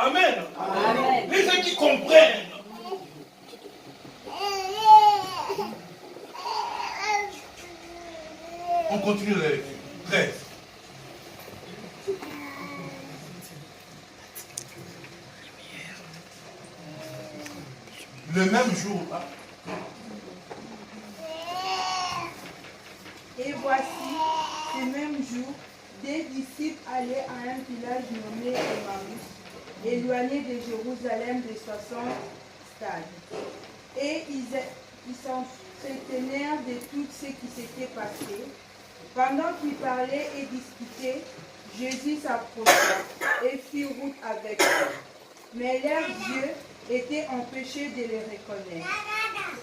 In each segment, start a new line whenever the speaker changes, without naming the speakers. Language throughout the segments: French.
Amen.
Amen.
Les gens qui comprennent. On continue la lecture. 13. Le même jour.
Et voici, ce même jour, des disciples allaient à un village nommé Emmaüs, éloigné de Jérusalem de 60 stades. Et ils s'entretenaient de tout ce qui s'était passé. Pendant qu'ils parlaient et discutaient, Jésus s'approcha et fit route avec eux. Mais leurs yeux étaient empêchés de les reconnaître.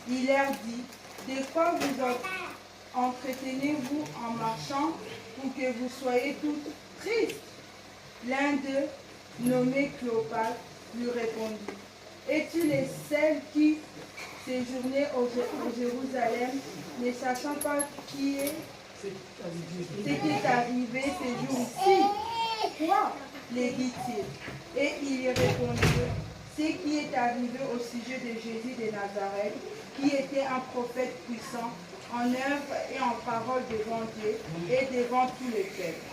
Il leur dit, de quoi vous entretenez-vous en marchant pour que vous soyez tous tristes? L'un d'eux, nommé Cléopas, lui répondit, es-tu les seuls qui séjournaient au Jérusalem, ne sachant pas qui est ce qui est arrivé ces jours-ci? Quoi? Les dit-il. Et il lui répondit, ce qui est arrivé au sujet de Jésus de Nazareth, qui était un prophète puissant, en œuvre et en parole devant Dieu et devant tous les peuples.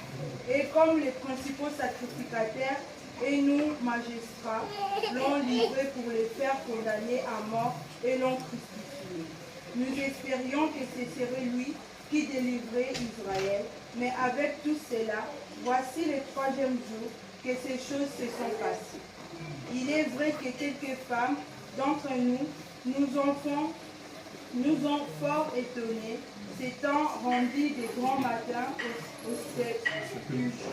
Et comme les principaux sacrificateurs et nous, magistrats, l'ont livré pour les faire condamner à mort et l'ont crucifié. Nous espérions que ce serait lui qui délivrait Israël, mais avec tout cela, voici le troisième jour que ces choses se sont passées. Il est vrai que quelques femmes d'entre nous nous ont fort étonnés, s'étant rendus des grands matins au sépulcre.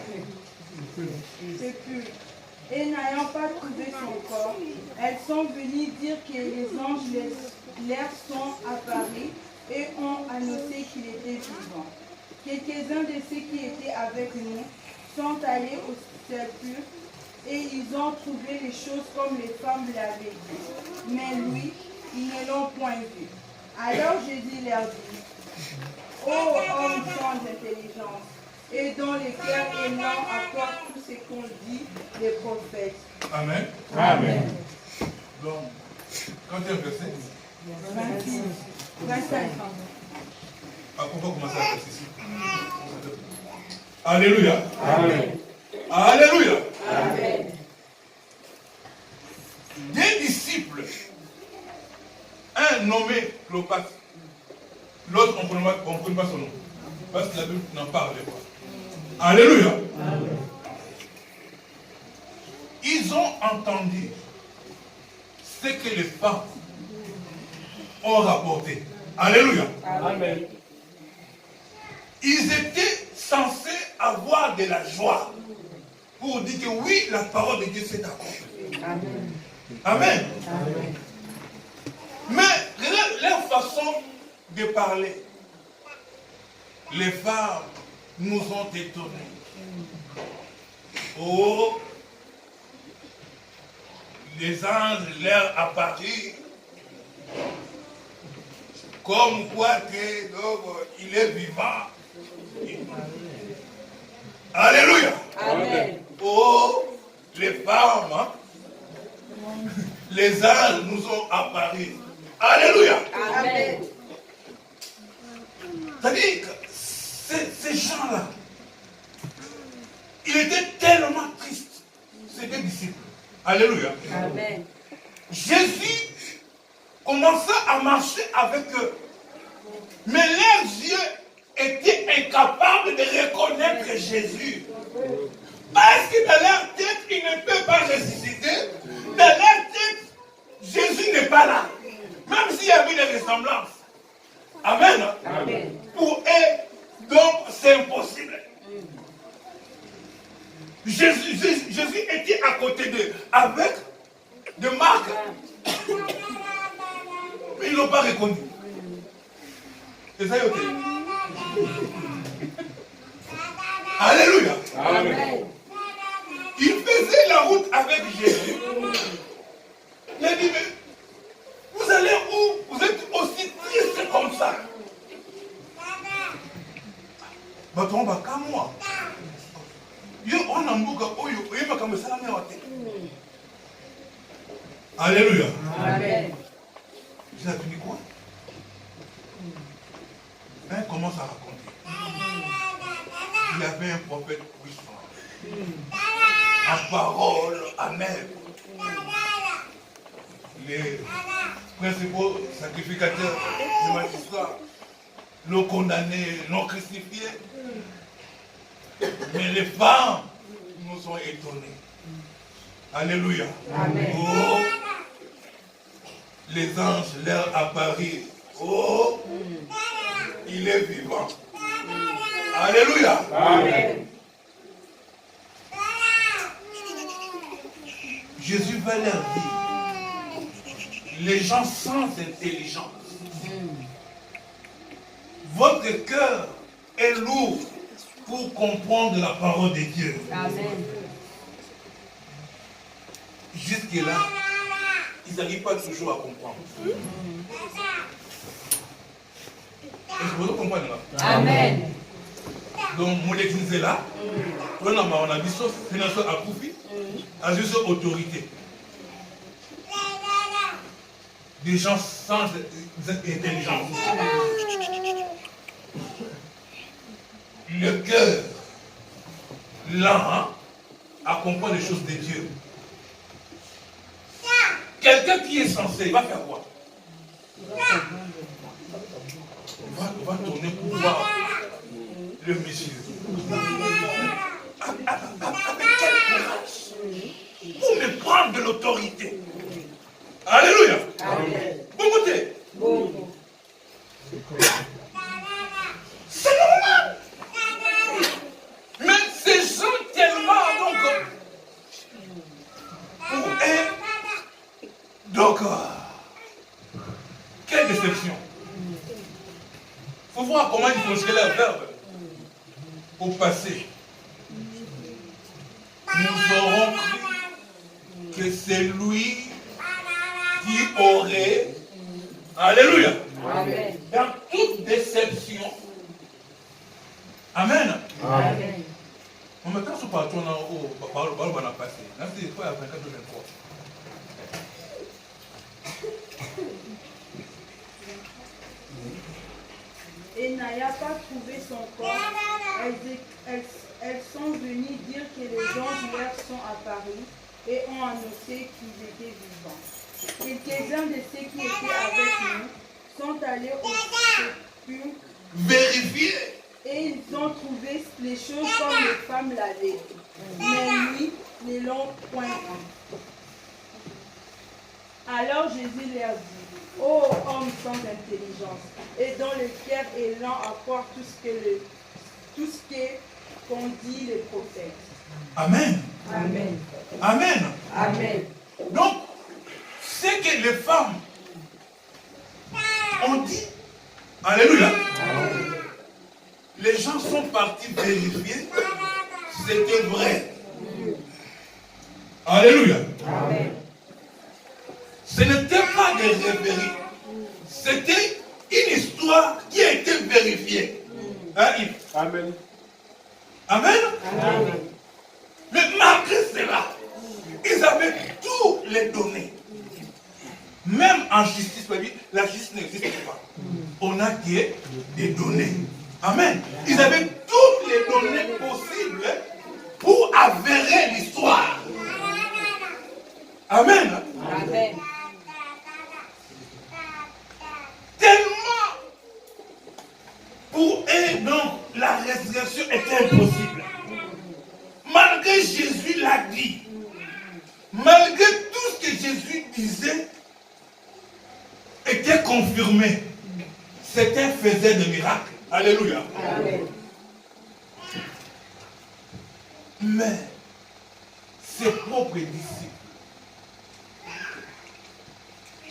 Et n'ayant pas trouvé son corps, elles sont venues dire que les anges leur sont apparus et ont annoncé qu'il était vivant. Quelques-uns de ceux qui étaient avec nous sont allés au sépulcre et ils ont trouvé les choses comme les femmes l'avaient dit. Mais lui, ils ne l'ont point vu. Alors Jésus leur dit, ô hommes sans intelligence, et dont les cœurs aimants accordent tout ce qu'on dit des prophètes.
Amen.
Amen.
Donc, quand il y a un verset,
26, 25.
on va commencer à verset ici. Alléluia.
Amen.
Alléluia.
Amen.
Des disciples, un nommé Cléopas, l'autre on ne connaît pas son nom, parce que la Bible n'en parle pas. Alléluia.
Amen.
Ils ont entendu ce que les femmes ont rapporté. Alléluia.
Amen.
Ils étaient censés avoir de la joie pour dire que oui, la parole de Dieu s'est accomplie.
Amen.
Amen.
Amen.
Mais leur façon de parler, les femmes nous ont étonnés. Oh, les anges leur apparus comme quoi que, donc, il est vivant. Alléluia.
Amen.
Oh, les femmes, hein, les anges nous ont apparus. Alléluia.
Amen.
C'est-à-dire que ces gens-là, ils étaient tellement tristes, ces deux disciples. Alléluia.
Amen.
Jésus commença à marcher avec eux. Mais leurs yeux étaient incapables de reconnaître Jésus. Parce que dans leur tête, ils ne peuvent pas ressusciter. Dans leur tête, Jésus n'est pas là. Même s'il y avait des ressemblances. Amen.
Amen.
Pour eux, donc, c'est impossible. Jésus était à côté d'eux, avec de Marc. Mais ils ne l'ont pas reconnu. C'est ça, yoté. Alléluia.
Amen.
Il faisait la route avec Jésus. Il a dit, mais vous allez où? Vous êtes aussi triste comme ça. Batomba comme moi. Yo on a mbuga oyo oyeba comme ça la mewa te. Alléluia.
Amen.
Vous avez dit quoi? On commence à raconter. Il y avait un prophète puissant. En parole, amen. Les principaux sacrificateurs du magistrat l'ont condamné, l'ont crucifié. Mais les femmes nous ont étonnés. Alléluia.
Amen.
Oh, les anges leur apparurent. Oh, il est vivant. Alléluia.
Amen.
Jésus va leur dire, les gens sans intelligence, votre cœur est lourd pour comprendre la parole de Dieu.
Amen.
Jusque-là, ils n'arrivent pas toujours à comprendre. Est-ce que vous comprenez là?
Amen.
Donc, mon église est là. On a dit sauf financeur à profit, à juste autorité. Des gens sans intelligence. Le cœur lent à comprendre les choses de Dieu. Quelqu'un qui est censé, il va faire quoi? On va tourner pour voir le monsieur. Avec quel courage pour me prendre de l'autorité. Alléluia.
Amen.
Bon côté.
Bon.
C'est normal. Mais ces gens tellement donc quelle déception. Il faut voir comment ils conjuguaient leur verbe au passé. Nous aurons cru que c'est lui qui aurait, alléluia,
Amen.
dans toute déception. Amen.
Amen.
On me quand on parle au parole on a passé. Là c'est quoi à 24 ou 23.
Et n'ayant pas trouvé son corps, elles sont venues dire que les anges leur sont apparus et ont annoncé qu'ils étaient vivants. Quelques-uns de ceux qui étaient avec nous sont allés au sépulcre
Vérifier.
et ils ont trouvé les choses comme les femmes l'avaient dit. Mais lui ne l'ont point vu. Alors Jésus leur dit, ô hommes sans intelligence, et dont le cœur est lent à croire tout ce qu'ont dit les prophètes.
Amen.
Amen.
Amen.
Amen.
Donc, c'est que les femmes ont dit, alléluia, les gens sont partis vérifier, c'était vrai. Alléluia.
Amen.
Ce n'était pas des rêveries, c'était une histoire qui a été vérifiée. Hein, Yves?
Amen.
Amen.
Amen.
Mais malgré cela, ils avaient toutes les données. Même en justice, la justice n'existe pas. On a des données. Amen. Ils avaient toutes les données possibles pour avérer l'histoire. Amen.
Amen.
Tellement pour eux, donc, la résurrection était impossible. Malgré Jésus l'a dit, malgré tout ce que Jésus disait, était confirmé. C'était faisait des miracles. Alléluia.
Amen.
Mais ses propres disciples,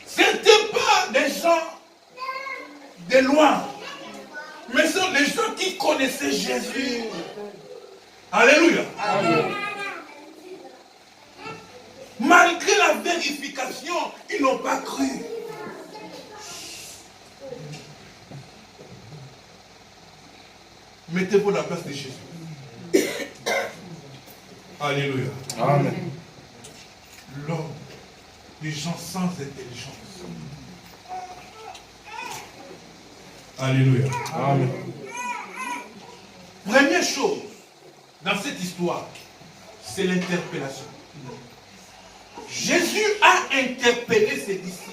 ce n'étaient pas des gens de loin, mais ce sont les gens qui connaissaient Jésus. Alléluia.
Amen.
Malgré la vérification, ils n'ont pas cru. Mettez-vous à la place de Jésus. Alléluia.
Amen.
L'homme des gens sans intelligence. Alléluia. Amen. Première chose dans cette histoire, c'est l'interpellation. Jésus a interpellé ses disciples.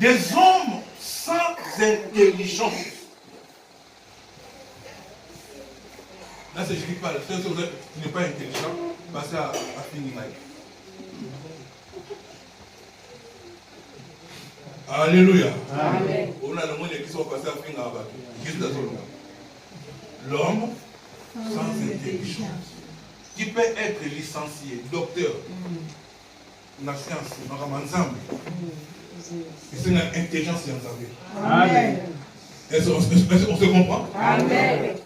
Des hommes sans intelligence. Là, c'est je ne dis pas, si vous n'êtes pas intelligent, passez à finir. Alléluia. Amen. On a le monde qui sont passés à finir. L'homme sans intelligence, qui peut être licencié, docteur, la science, ensemble. C'est une intelligence qui en savait. Amen. Est-ce qu'on se comprend? Amen.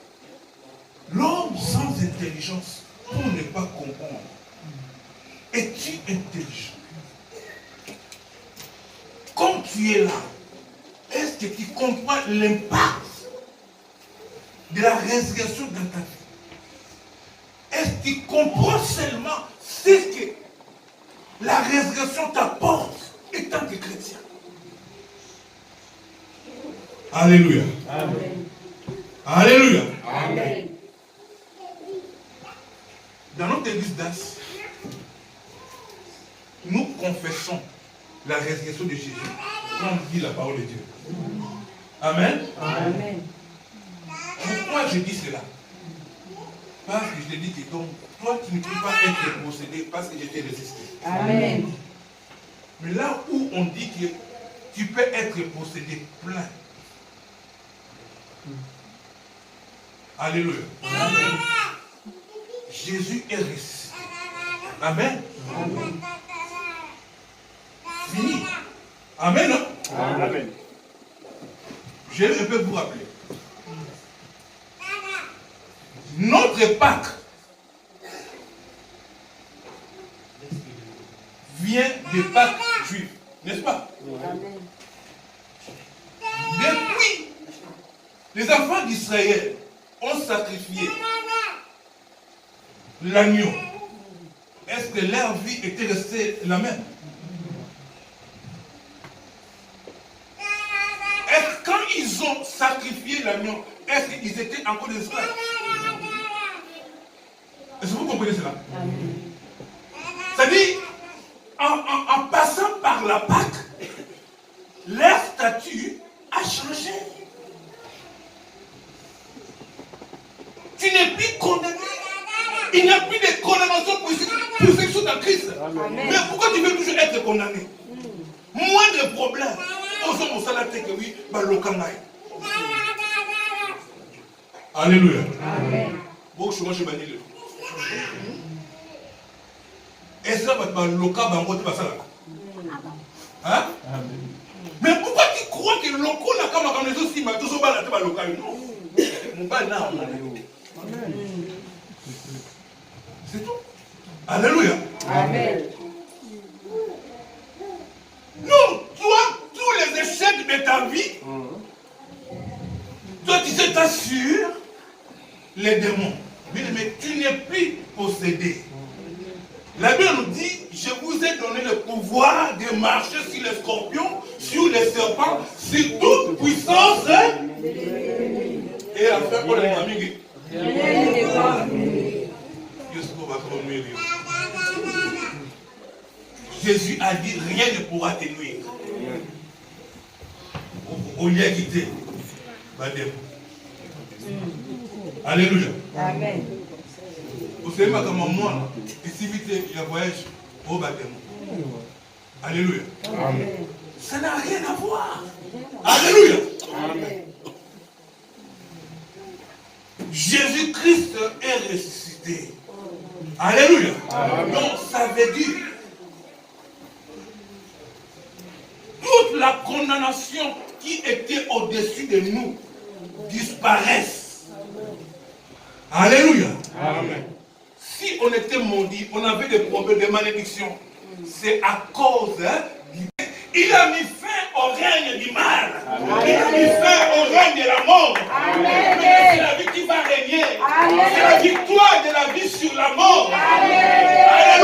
L'homme sans intelligence, pour ne pas comprendre, es-tu intelligent? Comme tu es là, est-ce que tu comprends l'impact de la résurrection dans ta vie? Est-ce que tu comprends seulement ce que la résurrection t'apporte étant que chrétien? Alléluia. Amen. Alléluia. Amen. Dans notre église d'As, nous confessons la résurrection de Jésus quand on dit la parole de Dieu. Amen. Amen. Pourquoi je dis cela? Parce que je te dis que donc, toi tu ne peux pas être possédé parce que je t'ai résisté. Amen. Mais là où on dit que tu peux être possédé plein. Alléluia. Amen. Jésus est ressuscité. Amen. Amen. Fini. Amen. Non? Amen. Je peux vous rappeler. Notre Pâques vient des Pâques juifs, n'est-ce pas? Amen. Depuis, les enfants d'Israël ont sacrifié l'agneau. Est-ce que leur vie était restée la même? Est-ce que quand ils ont sacrifié l'agneau, est-ce qu'ils étaient encore des esclaves? Est-ce que vous comprenez cela? C'est-à-dire, en passant par la Pâque, leur statut a changé. Tu n'es plus condamné. Il n'y a plus de condamnation pour ceux qui sont en Christ. Amen. Mais pourquoi tu veux toujours être condamné? Moins de problèmes. Alléluia. Amen. Et ça va être le cas hein? Mais pourquoi tu crois que le local n'a pas ma maison si ma tout ça va local? Non. Mon bal là. C'est tout. Alléluia. Amen. Non, toi, tous les échecs de ta vie, toi tu sais t'assures les démons. Mais tu n'es plus possédé. La Bible nous dit, je vous ai donné le pouvoir de marcher sur les scorpions, sur les serpents, sur toute puissance. Et à faire pour les amis. Jésus a dit, rien ne pourra te nuire. Au lieu quitter. Alléluia. Amen. Vous savez, comme moi, ici, vite, il y a voyage au baptême. Alléluia. Amen. Ça n'a rien à voir. Alléluia. Amen. Jésus-Christ est ressuscité. Alléluia. Amen. Donc, ça veut dire toute la condamnation qui était au-dessus de nous disparaisse. Alléluia. Amen. Si on était maudit, on avait des problèmes, des malédictions, c'est à cause il a mis fin au règne du mal. Amen. Il a mis fin au règne de la mort. Amen. C'est la vie qui va régner. Amen. C'est la victoire de la vie sur la mort. Amen.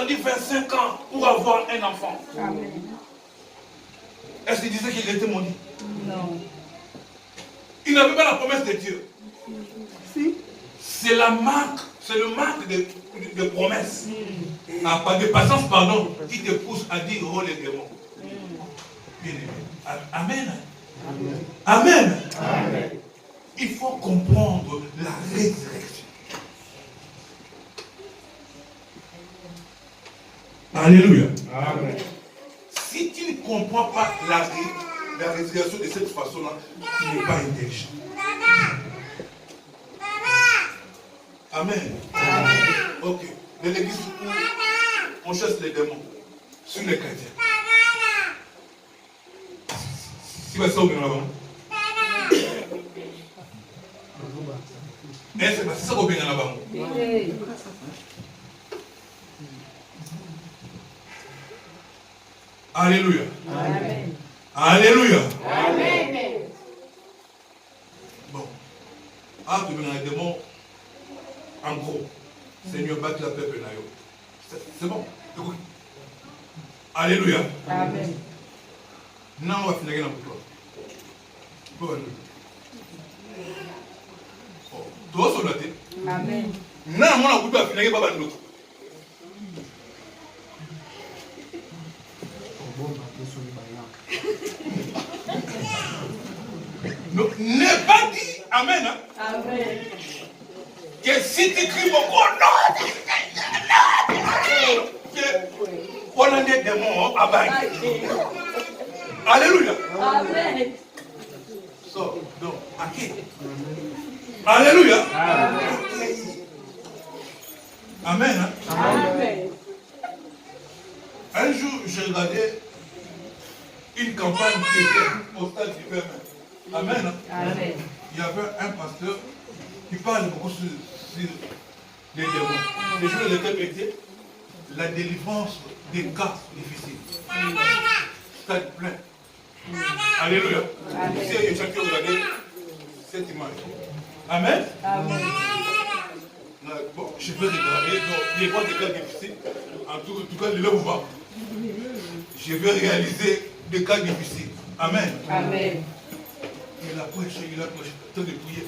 attendu 25 ans pour avoir un enfant.
Amen.
Est-ce qu'il disait qu'il était maudit?
Non.
Il n'avait pas la promesse de Dieu.
Si.
C'est le manque de promesses. Ah, pas de patience, pardon, qui te pousse à dire oh les démons. Bien aimé. Amen. Amen. Amen. Il faut comprendre la résurrection. Alléluia. Amen. Si tu ne comprends pas la résurrection de cette façon-là, tu n'es pas intelligent. Amen. Amen. Ok. De l'église où on chasse les démons sur les chrétiens. Si vous êtes au Bénin, c'est ça au Bénin là-bas. Alléluia.
Amen.
Alléluia.
Amen.
Bon. Ah, tu veux les démons. En gros, Seigneur, batte la peuple. C'est bon. Écoute. Alléluia.
Amen.
Non, on va finir pour toi. Bon. Toi, sur la tête.
Amen.
Non, on va finir par l'autre. N'est pas dit, amen, hein?
Amen.
Que si tu cries beaucoup, non, on a des démons à bas. Alléluia.
Amen.
So, donc, à qui? Alléluia. Amen. Hein?
Amen.
Un jour, j'ai regardé une campagne qui était au stade du Père. Amen.
Amen.
Il y avait un pasteur qui parle beaucoup sur les démons. Les jours de thème était la délivrance des cas difficiles. Stade plein. Alléluia. Si il y a chacun regardé cette image. Amen.
Amen.
Bon, je peux regarder les voies des cas difficiles. En tout cas, le lève pas. Je vais réaliser des cas difficiles. Amen.
Amen.
Il a prêché, temps de prier.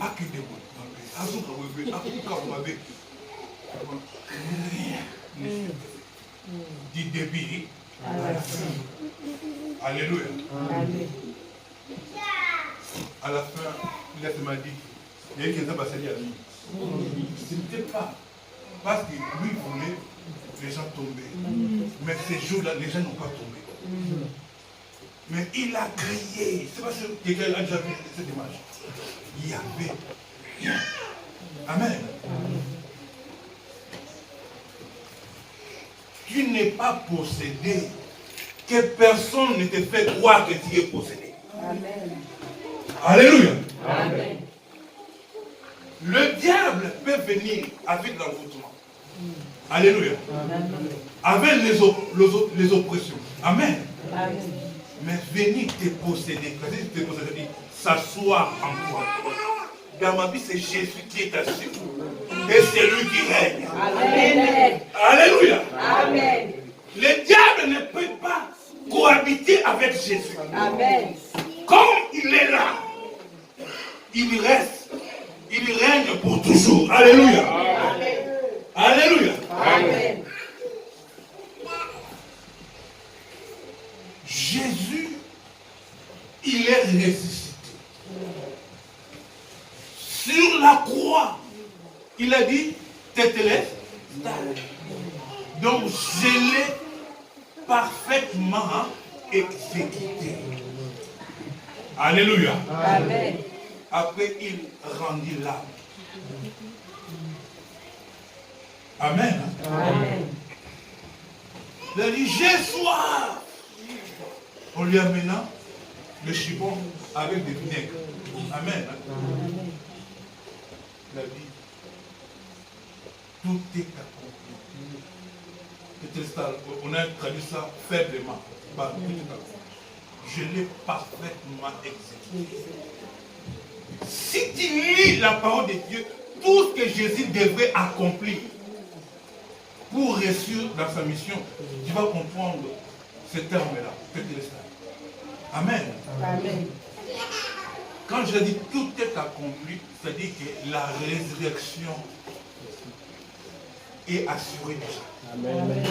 Ah, que des mots. Ah, du débit Alléluia.
Amen.
À la fin, il m'a dit, il y a quelqu'un qui a passé à lui. Ce n'était pas parce que lui voulait les gens tomber. Mais ces jours-là, les gens n'ont pas tombé. Mais il a crié. C'est parce que quelqu'un a déjà vu cette image. Il y avait rien. Amen. Tu n'es pas possédé. Que personne ne te fait croire que tu es possédé.
Amen.
Alléluia.
Amen.
Le diable peut venir avec l'envoûtement. Alléluia. Avec les oppressions. Amen.
Amen.
Mais venir te posséder, s'asseoir en toi. Dans ma vie, c'est Jésus qui est assis. Et c'est lui qui règne.
Amen.
Alléluia.
Amen.
Le diable ne peut pas cohabiter avec Jésus.
Amen.
Comme il est là, il reste, il règne pour toujours. Alléluia.
Amen.
Alléluia.
Amen.
Jésus, il est ressuscité. Sur la croix, il a dit, Tétélé, donc je l'ai parfaitement exécuté. Alléluia.
Amen.
Après, il rendit l'âme. Amen.
Amen.
Il a dit, j'ai soif. On lui amena le chibon avec des vinaigres. Amen. Il a dit, tout est accompli. On a traduit ça faiblement. Je l'ai parfaitement exécuté. Si tu lis la parole de Dieu, tout ce que Jésus devrait accomplir pour réussir dans sa mission, tu vas comprendre ce terme-là. Amen.
Amen.
Quand je dis tout est accompli, c'est-à-dire que la résurrection est assurée déjà.
Amen.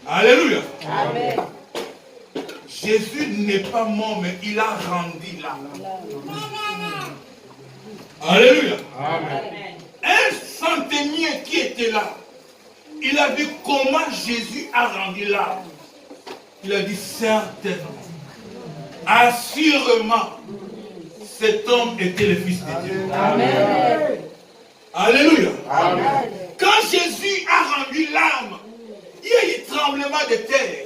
Alléluia.
Amen.
Jésus n'est pas mort, mais il a rendu l'âme. Alléluia.
Amen.
Un centenier qui était là, il a vu comment Jésus a rendu l'âme. Il a dit certainement, assurément, cet homme était le Fils de Dieu.
Amen.
Alléluia.
Amen.
Quand Jésus a rendu l'âme, il y a eu tremblement de terre.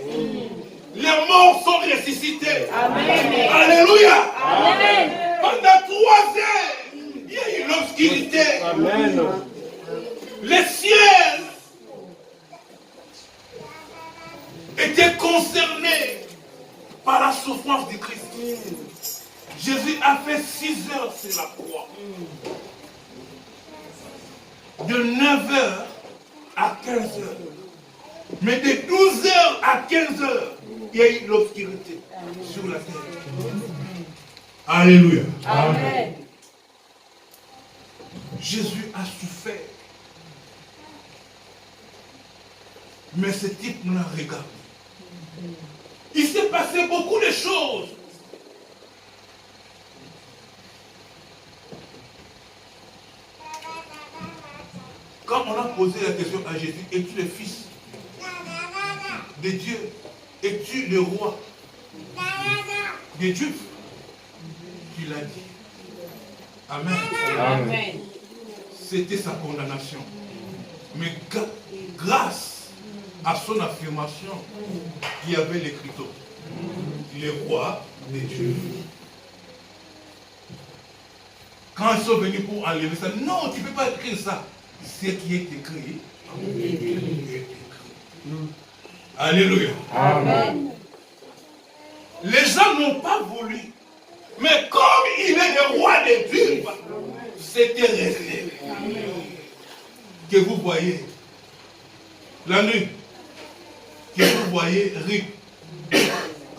Les morts sont ressuscités.
Amen.
Alléluia.
Amen.
Pendant 3 heures, il y a eu l'obscurité.
Amen.
Le ciel était concerné par la souffrance du Christ. Jésus a fait 6 heures sur la croix. De 9 heures à 15 heures. Mais de 12 heures à 15 heures, il y a eu l'obscurité sur la terre. Alléluia.
Amen.
Jésus a souffert. Mais ce type nous a regardé. Il s'est passé beaucoup de choses. Quand on a posé la question à Jésus, es-tu le Fils de Dieu? Es-tu le roi de Dieu? Tu l'as dit. Amen.
Amen.
C'était sa condamnation. Mais grâce à son affirmation, il y avait l'écriture. Le roi de Dieu. Quand ils sont venus pour enlever ça, non, tu ne peux pas écrire ça. Ce qui est écrit, est écrit. Alléluia.
Amen.
Les gens n'ont pas voulu. Mais comme il est le roi des Dieux, c'était resté. Que vous voyez la nuit, que vous voyez rire.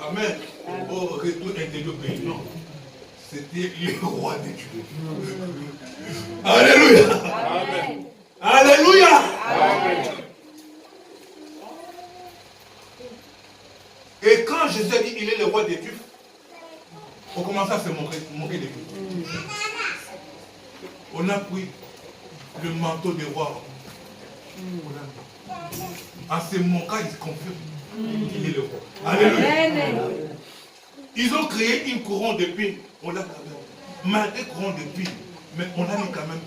Amen. Au retour intérieur pays, non. C'était le roi des dieux. Alléluia.
Amen.
Alléluia.
Amen.
Et quand Jésus a dit il est le roi des dieux, on commence à se moquer de lui. On a pris le manteau du roi. En se moquant, ils se confirment qu'il est le roi. Alléluia.
Amen.
Ils ont créé une couronne d'épines. On l'a quand même. Malgré couronne d'épines, mais on a mis quand même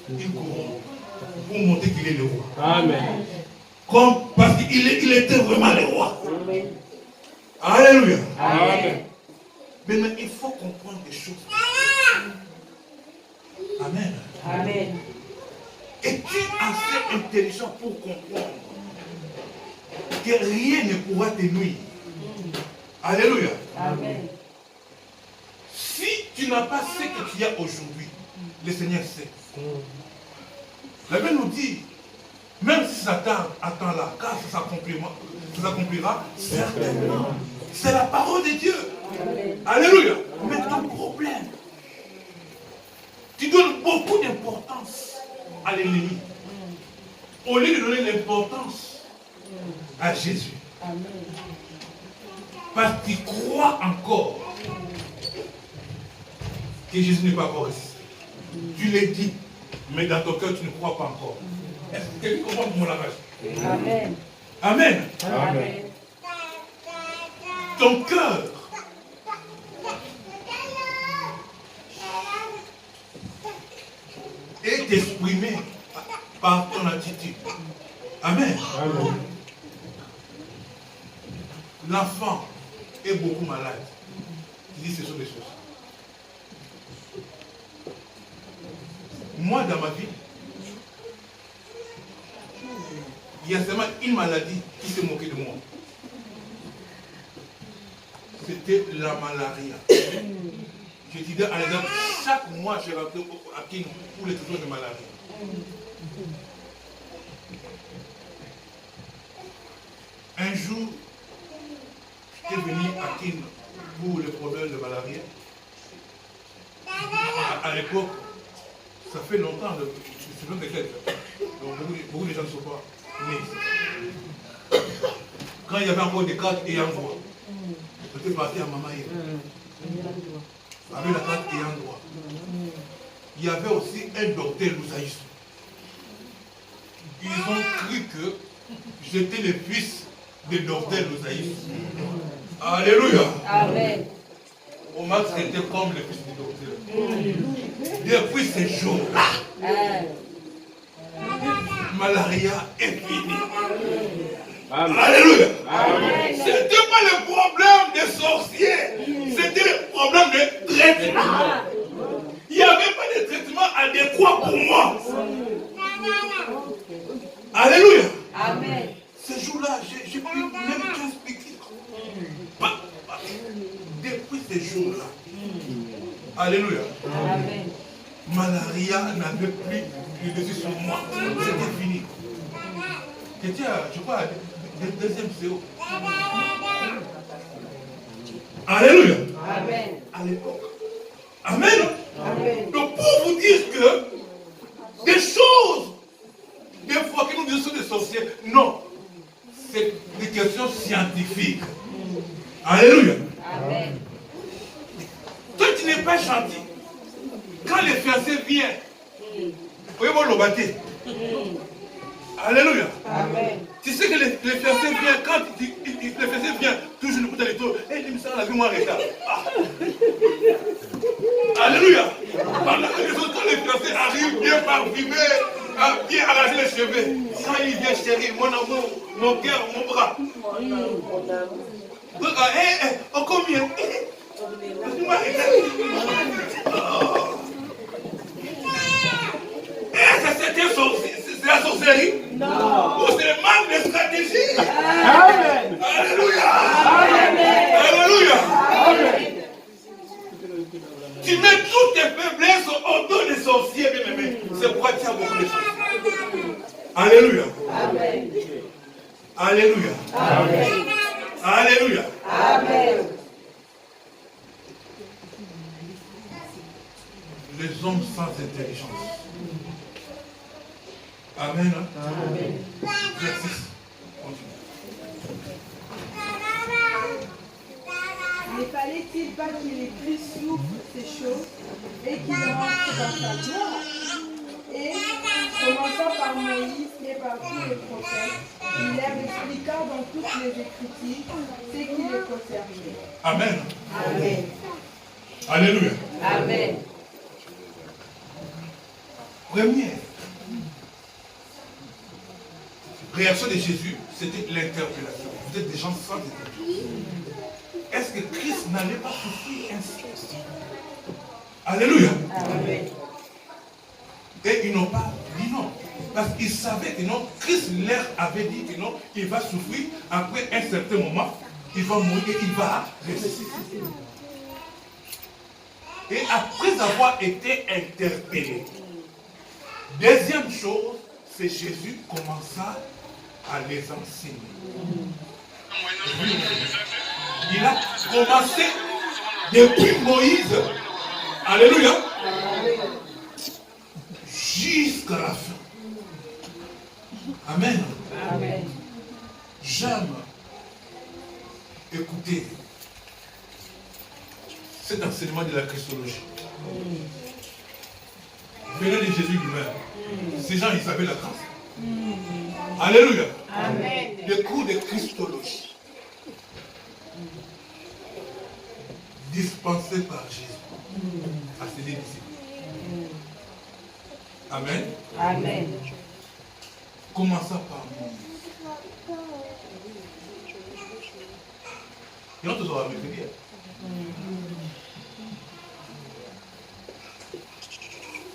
une couronne pour montrer qu'il est le roi.
Amen.
Comme, parce qu'il était vraiment le roi. Alléluia.
Amen.
Mais il faut comprendre des choses. Amen.
Amen.
Es-tu assez intelligent pour comprendre que rien ne pourra te nuire? Alléluia.
Amen.
Si tu n'as pas ce que tu as aujourd'hui, le Seigneur sait. La Bible nous dit, même si ça tarde, attends là, car ça s'accomplira certainement. C'est la parole de Dieu. Alléluia. Mais ton problème, tu donnes beaucoup d'importance à l'ennemi. Au lieu de donner l'importance à Jésus.
Amen.
Parce que tu crois encore que Jésus n'est pas encore ici. Tu l'as dit, mais dans ton cœur, tu ne crois pas encore. Est-ce que quelqu'un comprend mon langage?
Amen.
Amen.
Amen.
Ton cœur est exprimé par ton attitude. Amen.
Amen.
L'enfant est beaucoup malade. Il dit ce sont des choses. Moi, dans ma vie, il y a seulement une maladie qui s'est moquée de moi. C'était la malaria. Je te dis un exemple, chaque mois je rentre à Kin pour les traitements de maladie. Un jour, j'étais venu à Kin pour les problèmes de malaria. À l'époque, ça fait longtemps, c'est même des quelques. Donc beaucoup de gens ne sont pas nés. Quand il y avait encore des cartes et endroits, j'étais parti à Mamaï. Avec la carte et endroit. Il y avait aussi un docteur Lousaïs. Ils ont cru que j'étais le fils du docteur Lousaïs. Alléluia.
Amen.
On m'a traité comme le fils du docteur. Depuis ce jour-là, malaria est finie. Alléluia. C'était pas le problème des sorciers, c'était le problème de traitement. Il n'y avait pas de traitement adéquat pour moi. Alléluia.
Amen.
Ce jour-là, j'ai pu même t'expliquer. Depuis ce jour-là, alléluia.
Amen.
Malaria n'avait plus le dessus sur moi. C'était fini. J'étais, je crois, deuxième CO. Alléluia.
Amen.
À l'époque. Amen.
Amen.
Donc pour vous dire que des choses, des fois que nous disons des sorciers, non. C'est des questions scientifiques. Alléluia.
Amen.
Toi tu n'es pas gentil. Quand les fiancés viennent, vous voyez moi le bâti. Alléluia.
Amen.
Tu sais que les fiancés viennent, quand les fiancés viennent, toujours le coup de l'étau, et il me semble la vie moi retard. Alléluia. Pendant que quand les fiancés arrivent bien parfumés, bien arranger les cheveux, quand il vient chérie, mon amour, mon cœur, mon bras. Oh combien? Moi c'est la sorcellerie? Non. Oh, c'est le manque de stratégie. Amen. Alléluia. Amen. Alléluia. Amen. Tu mets toutes tes faiblesses au dos des sorciers, bien aimé. C'est pourquoi tu as beaucoup de sorciers. Alléluia.
Amen.
Alléluia.
Amen.
Alléluia.
Amen.
Les hommes sans intelligence. Amen.
Amen.
Verset 6.
Ne fallait-il pas que les Christ souffre ces choses et qu'il rentre dans sa gloire? Et, commençant par Moïse et par tous les prophètes, il leur expliqua dans toutes les Écritures ce qui les concernait.
Amen.
Amen.
Alléluia.
Amen.
Première réaction de Jésus, c'était l'interpellation. Vous êtes des gens sans intelligence. Est-ce que Christ n'allait pas souffrir ainsi? Alléluia.
Amen.
Et ils n'ont pas dit non. Parce qu'ils savaient que non, Christ leur avait dit que non, il va souffrir. Après un certain moment, il va mourir et il va ressusciter. Et après avoir été interpellé, deuxième chose, c'est Jésus commença à les enseigner. Il a commencé depuis Moïse, alléluia, jusqu'à la fin. Amen.
Amen.
J'aime écouter cet enseignement de la Christologie. Venant de Jésus lui-même. Ces gens, ils savaient la grâce. Alléluia.
Amen.
Le cours de Christologie. Dispensé par Jésus à ses disciples. Amen.
Amen.
Commençant par Moïse. Et on te saura me dire.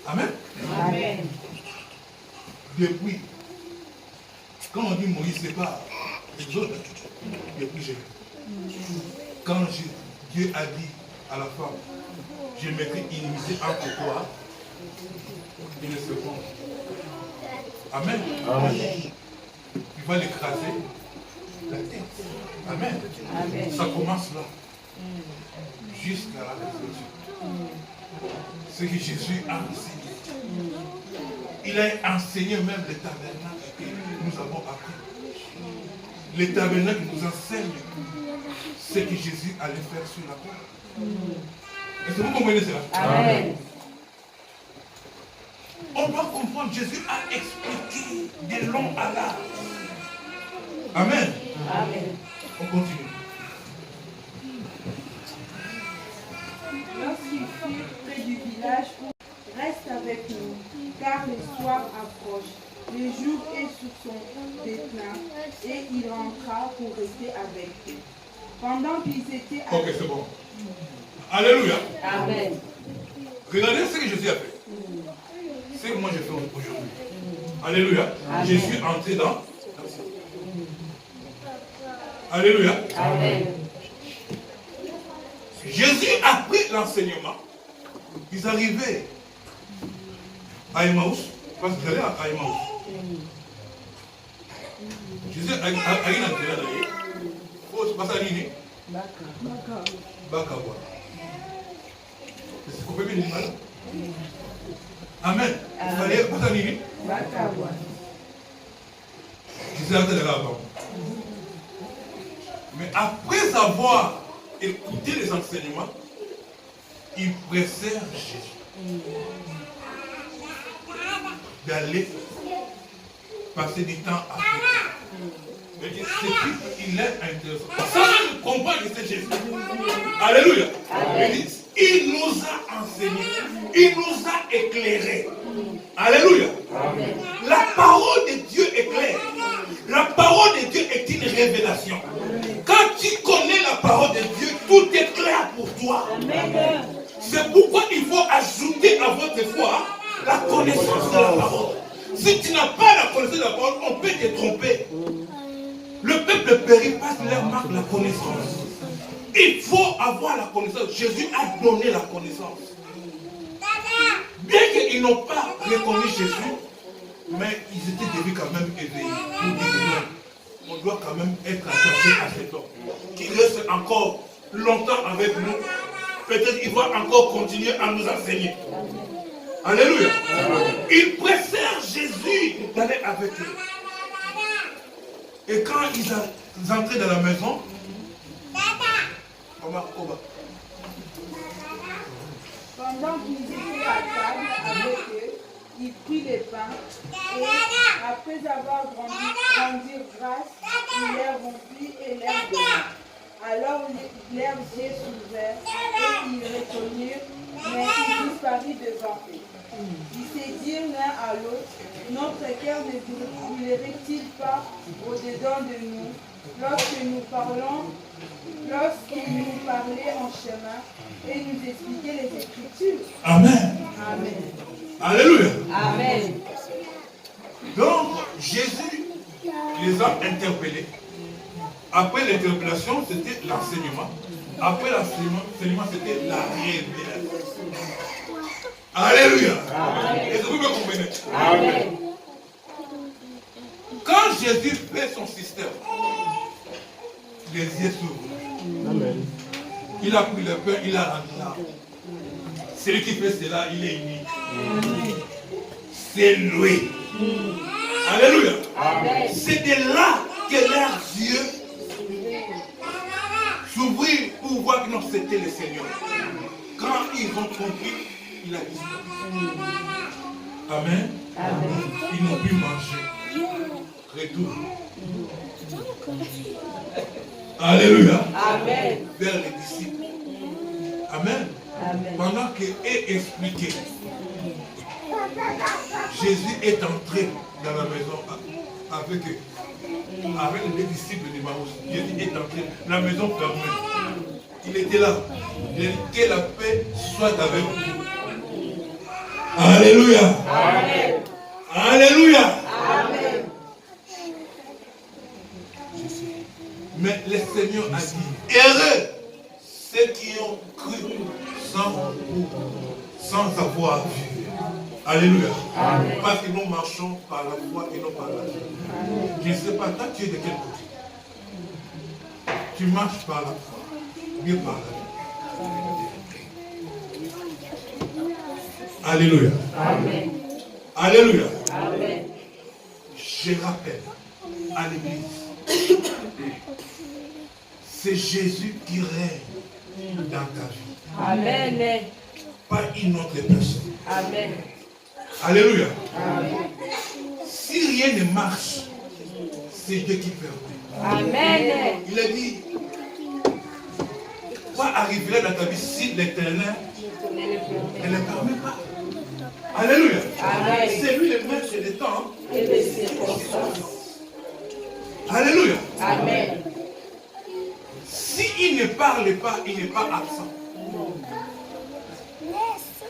Amen.
Amen.
Depuis, quand on dit Moïse, c'est pas les autres. Depuis Jésus. Quand Dieu a dit à la femme, je mettrai inimitié entre toi et le second. Amen.
Amen.
Tu vas l'écraser la tête. Amen.
Amen.
Ça commence là. Jusqu'à la résurrection. Ce que Jésus a enseigné. Il a enseigné même le tabernacle que nous avons appris. Le tabernacle nous enseigne ce que Jésus allait faire sur la croix. Est-ce que vous comprenez cela?
Amen.
On doit comprendre, Jésus a expliqué de long à large. Amen.
Amen.
On continue.
Lorsqu'ils furent près du village, reste avec nous, car le soir approche. Le jour est sur son déclin, et il rentra pour rester avec eux. Pendant qu'ils étaient
Ok, c'est bon. Alléluia.
Amen.
Regardez ce que Jésus a fait. C'est ce que moi je fais aujourd'hui. Alléluia.
Amen.
Je suis entré dans. Alléluia.
Amen.
Jésus a pris l'enseignement. Ils arrivaient à Emmaüs. Parce qu'ils allaient à Emmaüs. Jésus a dit à faut se passer à l'île. Bakawa. C'est ce qu'on peut bien dire. Amen. Il fallait passer à l'île. Jésus a été là-bas. Mais après avoir écouté les enseignements, ils pressèrent Jésus d'aller passer du temps avec eux. Mais ce qu'il est intéressant. Ça, je comprends que c'est Jésus. Alléluia. Il nous a enseigné. Il nous a éclairés. Alléluia. La parole de Dieu est claire. La parole de Dieu est une révélation. Quand tu connais la parole de Dieu, tout est clair pour toi. C'est pourquoi il faut ajouter à votre foi la connaissance de la parole. Si tu n'as pas la connaissance de la parole, on peut te tromper. Le peuple périt parce qu'il leur manque la connaissance. Il faut avoir la connaissance. Jésus a donné la connaissance. Bien qu'ils n'ont pas reconnu Jésus, mais ils étaient devenus quand même éveillés. On doit quand même être attaché à cet homme. Qui reste encore longtemps avec nous. Peut-être qu'il va encore continuer à nous enseigner. Alléluia. Ils préfèrent Jésus d'aller avec eux. Et quand ils entraient dans la maison,
Pendant qu'ils étaient à table avec eux, il prit les pains et, après avoir rendu grâce, il les rompit et les donna. Alors leurs yeux s'ouvrèrent et ils reconnurent, mais il disparut devant eux. Ils se dirent l'un à l'autre, notre cœur ne brûlerait-il pas au-dedans de nous lorsqu'il nous parlait en chemin et nous expliquait les Écritures?
Amen.
Amen.
Alléluia.
Amen.
Donc, Jésus les a interpellés. Après l'interpellation, c'était l'enseignement. Après l'enseignement, c'était la révélation. Alléluia. Est-ce que vous me comprenez?
Amen.
Quand Jésus fait son système, les yeux s'ouvrent.
Amen.
Il a pris le pain, il a rendu là. Celui qui fait cela, il est unique. C'est lui. Alléluia.
Amen.
C'est de là que leurs yeux s'ouvrirent pour voir que non, c'était le Seigneur. Quand ils ont compris, il a disparu. Amen.
Amen.
Ils n'ont pu manger. Retour. Alléluia.
Amen.
Vers les disciples. Amen.
Amen.
Pendant qu'il est expliqué, Jésus est entré dans la maison avec les disciples de Maousse. Jésus est entré dans la maison fermée. Il était là. Il a dit que la paix soit avec vous. Alléluia.
Amen.
Alléluia.
Amen.
Mais le Seigneur a dit, heureux ceux qui ont cru sans avoir vu. Alléluia. Amen. Parce que nous marchons par la foi et non par la foi. Je ne sais pas, toi tu es de quel côté? Tu marches par la foi, mieux par la foi. Alléluia. Amen. Alléluia. Amen. Je rappelle à l'église, c'est Jésus qui règne dans ta vie.
Amen.
Pas une autre personne.
Amen.
Alléluia.
Amen.
Si rien ne marche, c'est Dieu qui permet.
Amen.
Il a dit, quoi arriverait dans ta vie si l'Éternel ne le permet pas? Alléluia.
Amen.
C'est lui le maître des temps
Et des circonstances.
Alléluia.
Amen.
S'il ne parle pas, il n'est pas absent.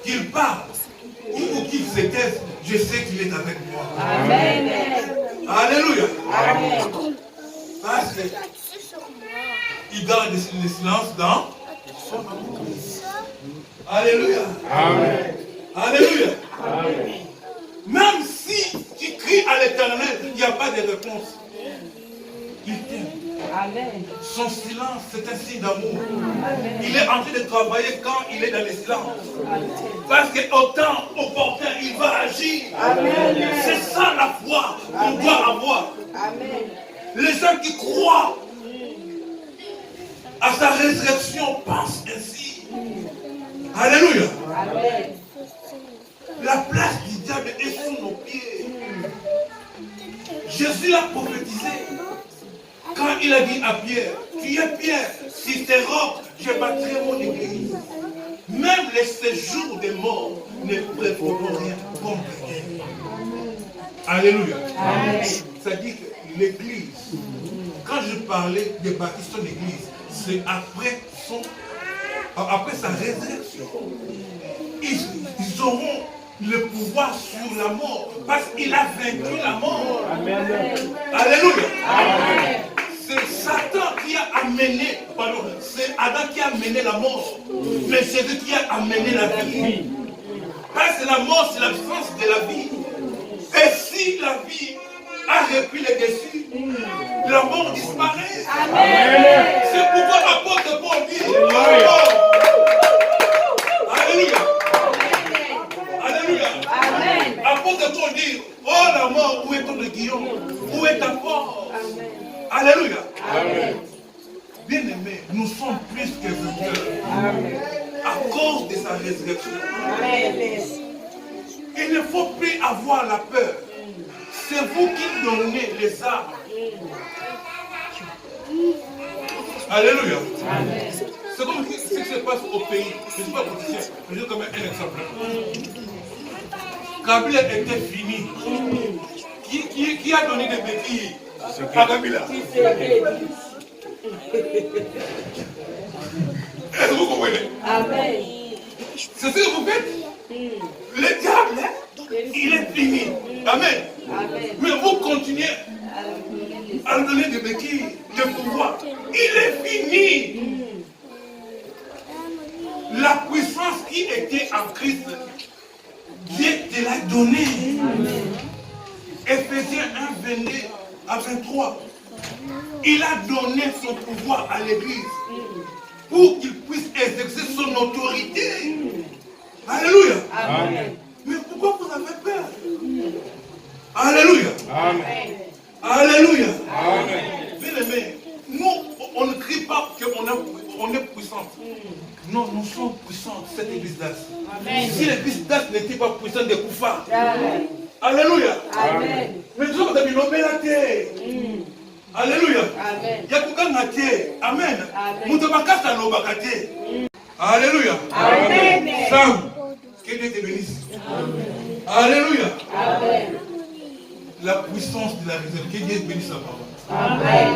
Qu'il parle ou qu'il se taise, je sais qu'il est avec moi.
Amen.
Alléluia.
Amen.
Parce qu'il garde le silence dans son amour. Alléluia. Amen. Alléluia. Amen. Même si tu cries à l'Éternel, il n'y a pas de réponse. Il t'aime.
Amen.
Son silence, c'est un signe d'amour. Il est en train de travailler quand il est dans le silence. Parce qu'au temps opportun, il va agir. C'est ça la foi qu'on doit avoir.
Amen.
Les gens qui croient à sa résurrection pensent ainsi. Alléluia.
Amen.
La place du diable est sous nos pieds. Jésus l'a prophétisé. Quand il a dit à Pierre, tu es Pierre, si t'es roc, je bâtirai mon église. Même les séjours des morts ne préféreront rien contre elle. Alléluia. Amen. Ça dit que l'église, quand je parlais de bâtir son église, c'est après sa résurrection. Ils auront le pouvoir sur la mort parce qu'il a vaincu la mort. Amen. Alléluia. Amen. C'est Satan qui a amené, pardon, c'est Adam qui a amené la mort, mais c'est Dieu qui a amené la vie. Parce que la mort, c'est l'absence de la vie. Et si la vie a repris le dessus, la mort disparaît. Amen. C'est pourquoi l'apôtre Paul dit, alléluia. Alléluia. Amen. Apôtre Paul dit, oh la mort, où est ton aiguillon? Où est ta force? Alléluia. Amen. Bien-aimés, nous sommes plus que vainqueurs à cause de sa résurrection. Amen. Il ne faut plus avoir la peur. C'est vous qui donnez les armes. Alléluia. Amen. C'est comme ce qui se passe au pays. Je ne suis pas politicien, mais je vais comme un exemple. Kabila était fini. Qui a donné des béquilles à Kabila? Est-ce que vous comprenez? Amen. C'est ce que vous faites? Le diable, il est fini. Amen. Amen. Mais vous continuez à lui donner des béquilles, de pouvoir. Il est fini. La puissance qui était en Christ, Dieu te l'a donnée. Éphésiens 1, 22 à 23. Il a donné son pouvoir à l'Église pour qu'il puisse exercer son autorité. Alléluia. Amen. Mais pourquoi vous avez peur? Alléluia. Amen. Alléluia. Amen. Bien aimé, nous, on ne crie pas qu'on est puissante. Non, nous sommes puissants, cette église-là. Si l'église d'As n'était pas puissante de Koufa. Alléluia. Amen. Mais nous sommes dans la terre. Alléluia. Amen. Amen. Alléluia. Amen. Sam, que Dieu te bénisse. Alléluia. Amen. La puissance de la réserve, que Dieu bénisse sa parole. Amen.